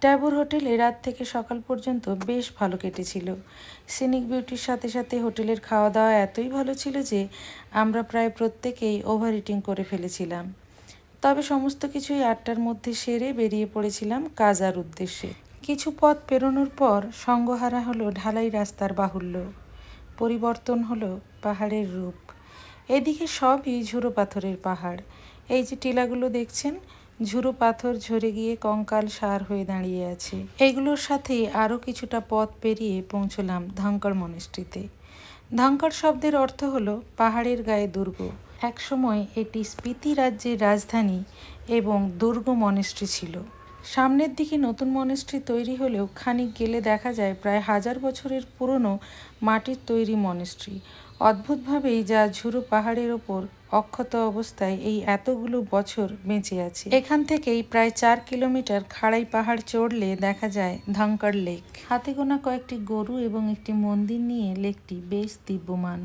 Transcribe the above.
ট্যাবর হোটেলে রাত থেকে সকাল পর্যন্ত বেশ ভালো কেটেছিল। সিনিক বিউটির সাথে সাথে হোটেলের খাওয়া দাওয়া এতই ভালো ছিল যে আমরা প্রায় প্রত্যেকেই ওভার ইটিং করে ফেলেছিলাম। তবে সমস্ত কিছুই 8টার মধ্যে সেরে বেরিয়ে পড়েছিলাম কাজার উদ্দেশ্যে। কিছু পথ পেরোনোর পর সঙ্গহারা হলো ঢালাই রাস্তার বাহুল্য, পরিবর্তন হলো পাহাড়ের রূপ। এদিকে সবই ঝুড়ো পাথরের পাহাড়। এই যে টিলাগুলো দেখছেন, ঝুড়ো পাথর ঝরে গিয়ে কঙ্কাল সার হয়ে দাঁড়িয়ে আছে। এগুলোর সাথেই আরও কিছুটা পথ পেরিয়ে পৌঁছলাম ধাঙ্কড় মনেস্ট্রিতে। ধাঙ্কড় শব্দের অর্থ হলো পাহাড়ের গায়ে দুর্গ। একসময় এটি স্পিতি রাজ্যের রাজধানী এবং দুর্গ মনেস্ট্রি ছিল। সামনের দিকে নতুন মনেস্ট্রি তৈরি হলেও খানিক গেলে দেখা যায় প্রায় 1000 বছরের পুরনো মাটির তৈরি মনেস্ট্রি। অদ্ভুতভাবেই যা ঝুড়ো পাহাড়ের ওপর অক্ষত অবস্থায় এই এতগুলো বছর বেঁচে আছে। এখান থেকেই প্রায় 4 কিলোমিটার খাড়াই পাহাড় চড়লে দেখা যায় ধাঙ্কড় লেক। হাতে গোনা কয়েকটি গরু এবং একটি মন্দির নিয়ে লেকটি বেশ দিব্যমান।